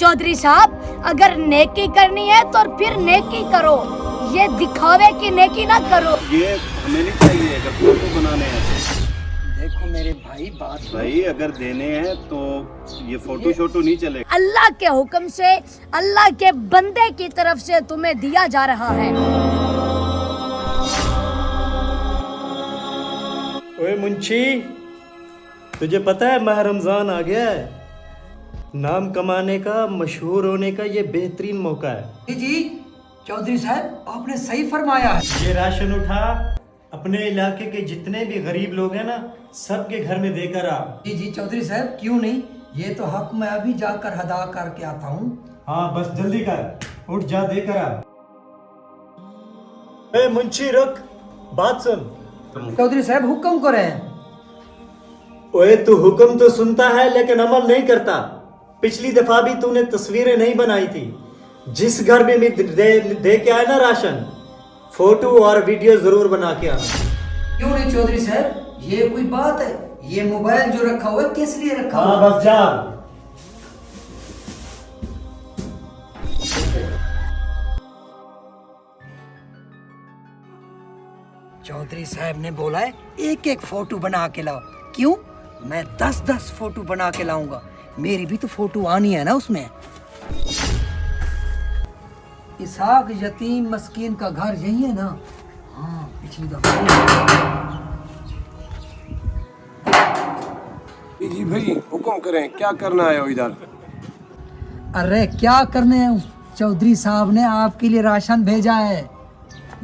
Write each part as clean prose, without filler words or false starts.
चौधरी साहब, अगर नेकी करनी है तो फिर नेकी करो, ये दिखावे की नेकी ना करो। ये हमें नहीं चाहिए अगर फोटो बनाने हैं तो। देखो मेरे भाई, बात भाई अगर देने हैं तो ये फोटो शोटो नहीं चलेगा। अल्लाह के हुक्म से, अल्लाह के बंदे की तरफ से तुम्हें दिया जा रहा है। ओए मुंशी, तुझे पता है माह रमजान आ गया है। नाम कमाने का, मशहूर होने का ये बेहतरीन मौका है। जी चौधरी साहब, आपने सही फरमाया है। ये राशन उठा, अपने इलाके के जितने भी गरीब लोग हैं ना, सबके घर में देकर आ। जी चौधरी साहब, क्यों नहीं, ये तो हक मैं अभी जाकर अदा करके आता हूँ। हाँ बस जल्दी कर, उठ जा देकर आ। ए मुंशी रुक, बात सुन। चौधरी साहब हुक्म करें। ओए तू हुक्म तो सुनता है लेकिन अमल नहीं करता। पिछली दफा भी तूने तस्वीरें नहीं बनाई थी। जिस घर में भी दे के आए ना राशन, फोटो और वीडियो जरूर बना के आना। क्यों नहीं चौधरी साहब, ये कोई बात है? ये मोबाइल जो रखा हुआ है किस लिए रखा हुआ? हाँ बस जा। चौधरी साहब ने बोला है एक एक फोटो बना के लाओ। क्यों? मैं 10-10 फोटो बना के लाऊंगा। मेरी भी तो फोटो आनी है ना उसमें। इसहाक यतीम मस्कीन का घर यही है ना? हाँ, पिछली दफा। जी भाई हुक्म करें, क्या करना है इधर? अरे क्या करने हैं, चौधरी साहब ने आपके लिए राशन भेजा है।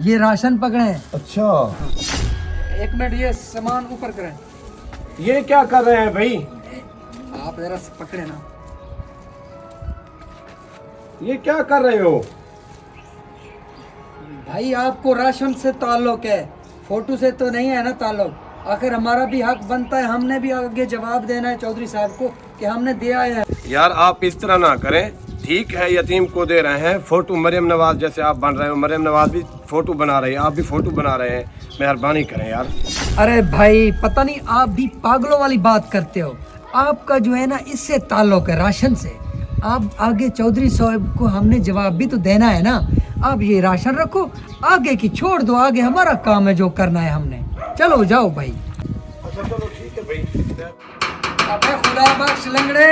ये राशन पकड़े। अच्छा, एक मिनट, ये सामान ऊपर करें। ये क्या कर रहे हैं भाई? आप जरा पकड़े ना। ये क्या कर रहे हो? भाई आपको राशन से ताल्लुक है, फोटो से तो नहीं है ना ताल्लुक। आखिर हमारा भी हक बनता है, हमने भी आगे जवाब देना है चौधरी साहब को कि हमने दिया है। यार आप इस तरह ना करें, ठीक है यतीम को दे रहे हैं फोटो। मरियम नवाज जैसे आप बन रहे हो, मरियम नवाज भी फोटो बना रही है, आप भी फोटो बना रहे हैं। मेहरबानी करें यार। अरे भाई पता नहीं, आप भी पागलों वाली बात करते हो। आपका जो है ना इससे ताल्लुक है, राशन से। आप आगे चौधरी साहब को हमने जवाब भी तो देना है ना। आप ये राशन रखो, आगे की छोड़ दो, आगे हमारा काम है जो करना है हमने। चलो जाओ भाई। अच्छा चलो ठीक है भाई। अबे खुदा बख्श लंगड़े।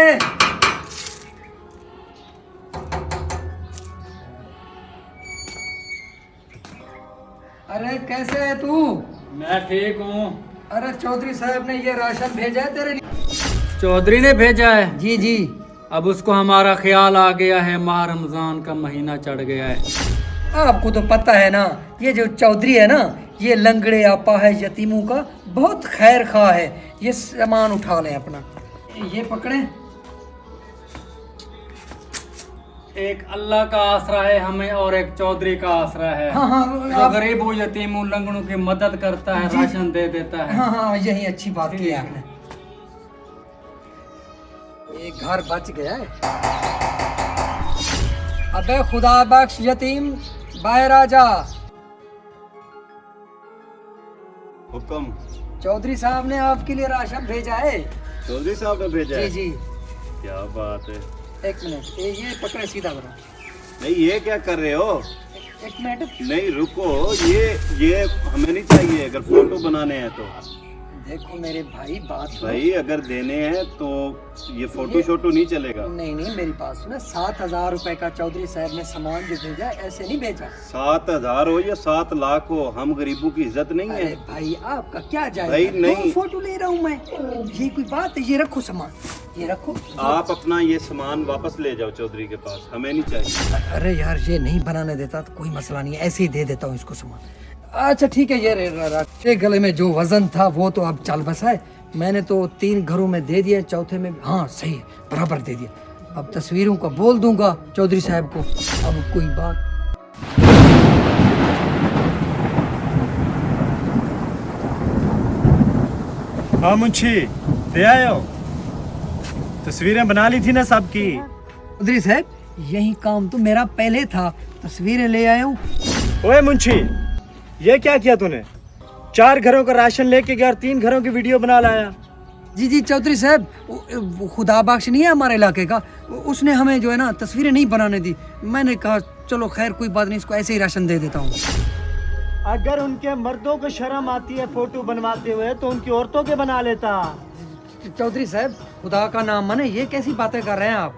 अरे कैसे है तू? मैं ठीक हूँ। अरे चौधरी साहब ने ये राशन भेजा है तेरे लिए। चौधरी ने भेजा है? जी जी। अब उसको हमारा ख्याल आ गया है, माह रमजान का महीना चढ़ गया है। आपको तो पता है ना, ये जो चौधरी है ना, ये लंगड़े आपा है, यतीमों का बहुत खैर खा है। ये सामान उठा लें अपना, ये पकड़े। एक अल्लाह का आसरा है हमें और एक चौधरी का आसरा है। हाँ हाँ जो गरीबों यतीमों लंगड़ों की मदद करता है, राशन दे देता है। हाँ हाँ, यही अच्छी बात की है आपने। एक घर बच गया है। अबे खुदा बख्श यतीम, बाहर आ जा। हुक्म। चौधरी साहब ने आपके लिए राशन भेजा है। चौधरी साहब ने भेजा जी है? जी। क्या बात है। एक मिनट, ये पकड़े, सीधा करो। नहीं ये क्या कर रहे हो? एक मिनट। नहीं रुको, ये हमें नहीं चाहिए अगर फोटो बनाने हैं तो। देखो मेरे भाई, बात सुनो। भाई अगर देने हैं तो ये फोटो शोटो नहीं चलेगा। नहीं मेरी बात सुनो। 7,000 रुपए का चौधरी साहब ने सामान जो भेजा, ऐसे नहीं भेजा। 7,000 हो या 7 लाख हो, हम गरीबों की इज्जत नहीं है। अरे भाई आपका क्या जाएगा? भाई, नहीं। फोटो ले रहा हूँ मैं, ये कोई बात है? ये रखो सामान, ये रखो। आप अपना ये सामान वापस ले जाओ चौधरी के पास, हमें नहीं चाहिए। अरे यार ये नहीं बनाने देता तो कोई मसला नहीं है, ऐसे ही दे देता हूँ इसको सामान। अच्छा ठीक है, ये गले में जो वजन था वो तो अब चल बसा है। मैंने तो 3 घरों में दे दिया, चौथे में हाँ सही है, बराबर दे दिया। अब तस्वीरों का बोल दूंगा चौधरी साहब को। अब कोई बात। हाँ मुंशी, दे आए हो? तस्वीरें बना ली थी ना सबकी? चौधरी साहब यही काम तो मेरा पहले था, तस्वीरें ले आया हूँ। ओए मुंशी, ये क्या किया तूने? 4 घरों का राशन लेके गया और 3 घरों की वीडियो बना लाया। जी जी चौधरी साहब, वो खुदा बख्श नहीं है हमारे इलाके का, उसने हमें जो है ना तस्वीरें नहीं बनाने दी। मैंने कहा चलो खैर कोई बात नहीं, इसको ऐसे ही राशन दे देता हूँ। अगर उनके मर्दों को शर्म आती है फोटो बनवाते हुए तो उनकी औरतों के बना लेता। चौधरी साहब खुदा का नाम माने, ये कैसी बातें कर रहे हैं आप?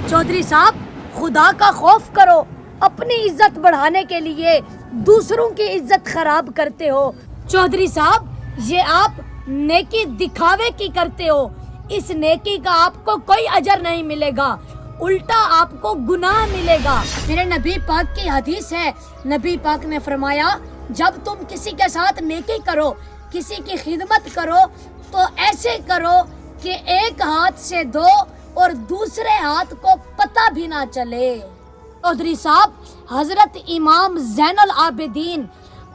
चौधरी साहब, खुदा का खौफ करो। अपनी इज्जत बढ़ाने के लिए दूसरों की इज्जत खराब करते हो। चौधरी साहब, ये आप नेकी दिखावे की करते हो। इस नेकी का आपको कोई अजर नहीं मिलेगा, उल्टा आपको गुनाह मिलेगा। मेरे नबी पाक की हदीस है, नबी पाक ने फरमाया जब तुम किसी के साथ नेकी करो, किसी की खिदमत करो, तो ऐसे करो कि एक हाथ से दो और दूसरे हाथ को पता भी ना चले। चौधरी साहब, हजरत इमाम ज़ैनुल आबिदीन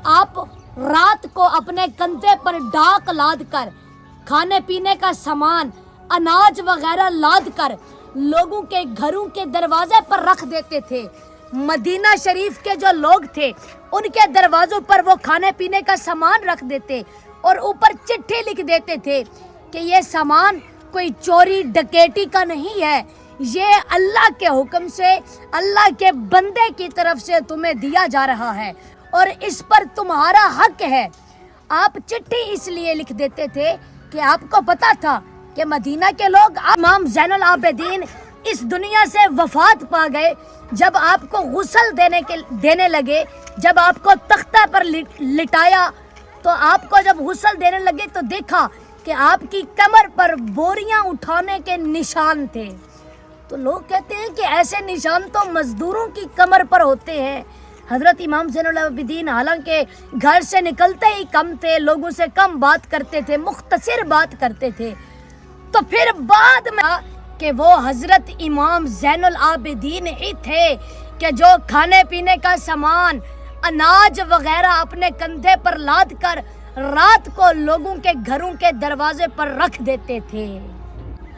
आप रात को अपने कंधे पर डाक लाद कर, खाने पीने का सामान, अनाज वगैरह लाद कर लोगों के घरों के दरवाजे पर रख देते थे। मदीना शरीफ के जो लोग थे उनके दरवाजों पर वो खाने पीने का सामान रख देते और ऊपर चिट्ठी लिख देते थे कि ये सामान कोई चोरी डकैती का नहीं है, ये अल्लाह के हुक्म से, अल्लाह के बंदे की तरफ से तुम्हें दिया जा रहा है और इस पर तुम्हारा हक है। आप चिट्ठी इसलिए लिख देते थे कि आपको पता था कि मदीना के लोग इमाम ज़ैनुल आबिदीन इस दुनिया से वफात पा गए। जब आपको गुस्ल देने लगे, जब आपको तख्ता पर लिटाया, तो आपको जब गुस्ल देने लगे तो देखा कि आपकी कमर पर बोरियां उठाने के निशान थे। तो लोग कहते हैं कि ऐसे निशान तो मजदूरों की कमर पर होते हैं। हजरत इमाम ज़ैनुल आबिदीन हालांकि घर से निकलते ही कम थे, लोगों से कम बात करते थे, मुख्तसर बात करते थे, तो फिर बाद में कि वो हजरत इमाम ज़ैनुल आबिदीन ही थे कि जो खाने पीने का सामान, अनाज वगैरह अपने कंधे पर लाद कर रात को लोगों के घरों के दरवाजे पर रख देते थे।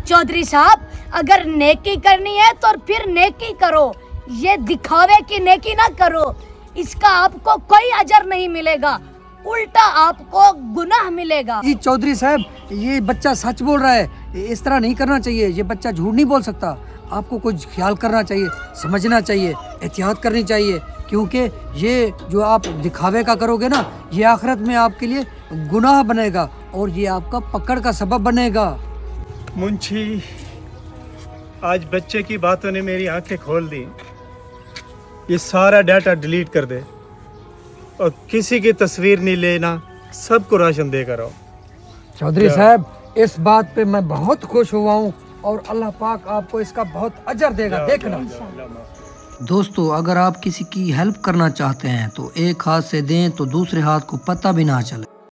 चौधरी साहब, अगर नेकी करनी है तो फिर नेकी करो, ये दिखावे की नेकी ना करो, इसका आपको कोई अजर नहीं मिलेगा, उल्टा आपको गुनाह मिलेगा। जी चौधरी साहब, ये बच्चा सच बोल रहा है, इस तरह नहीं करना चाहिए, ये बच्चा झूठ नहीं बोल सकता। आपको कुछ ख्याल करना चाहिए, समझना चाहिए, एहतियात करनी चाहिए, क्योंकि ये जो आप दिखावे का करोगे ना, ये आखिरत में आपके लिए गुनाह बनेगा और ये आपका पकड़ का सबब बनेगा। मुंशी, आज बच्चे की बातों ने मेरी आंखें खोल दी। ये सारा डाटा डिलीट कर दे और किसी की तस्वीर नहीं लेना, सबको राशन देकर आओ। चौधरी साहब, इस बात पे मैं बहुत खुश हुआ हूँ और अल्लाह पाक आपको इसका बहुत अजर देगा, देखना। दोस्तों, अगर आप किसी की हेल्प करना चाहते हैं तो एक हाथ से दें तो दूसरे हाथ को पता भी ना चले।